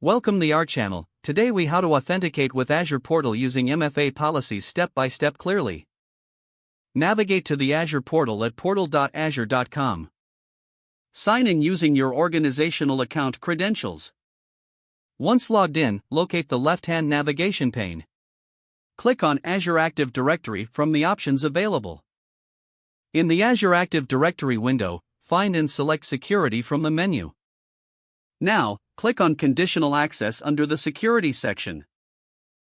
Welcome to our channel. Today we how to authenticate with Azure Portal using MFA policies step by step clearly. Navigate to the Azure Portal at portal.azure.com. Sign in using your organizational account credentials. Once logged in, locate the left-hand navigation pane. Click on Azure Active Directory from the options available. In the Azure Active Directory window, find and select Security from the menu. Now, click on Conditional Access under the Security section.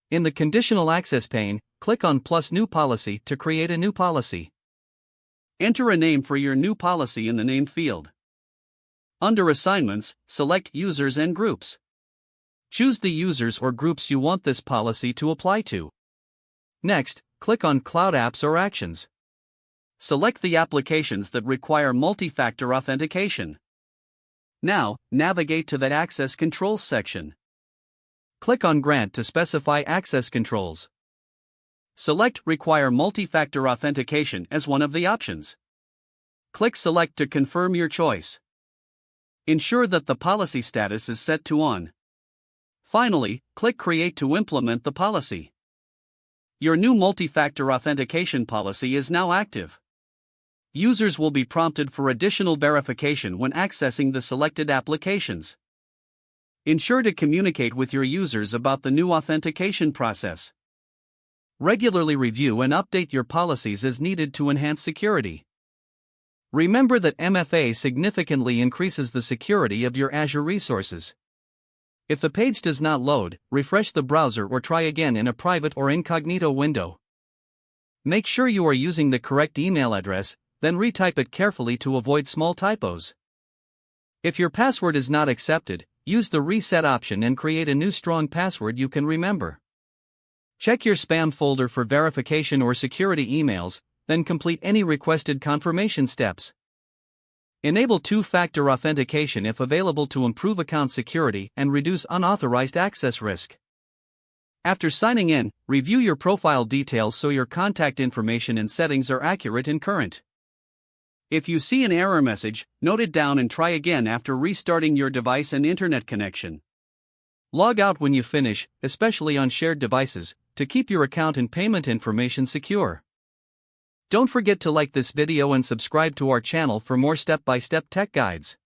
In the Conditional Access pane, click on plus New Policy to create a new policy. Enter a name for your new policy in the name field. Under Assignments, select Users and Groups. Choose the users or groups you want this policy to apply to. Next, click on Cloud Apps or Actions. Select the applications that require multi-factor authentication. Now, navigate to the Access Controls section. Click on Grant to specify access controls. Select Require Multi-Factor Authentication as one of the options. Click Select to confirm your choice. Ensure that the policy status is set to On. Finally, click Create to implement the policy. Your new multi-factor authentication policy is now active. Users will be prompted for additional verification when accessing the selected applications. Ensure to communicate with your users about the new authentication process. Regularly review and update your policies as needed to enhance security. Remember that MFA significantly increases the security of your Azure resources. If the page does not load, refresh the browser or try again in a private or incognito window. Make sure you are using the correct email address, then retype it carefully to avoid small typos. If your password is not accepted, use the reset option and create a new strong password you can remember. Check your spam folder for verification or security emails, then complete any requested confirmation steps. Enable two-factor authentication if available to improve account security and reduce unauthorized access risk. After signing in, review your profile details so your contact information and settings are accurate and current. If you see an error message, note it down and try again after restarting your device and internet connection. Log out when you finish, especially on shared devices, to keep your account and payment information secure. Don't forget to like this video and subscribe to our channel for more step-by-step tech guides.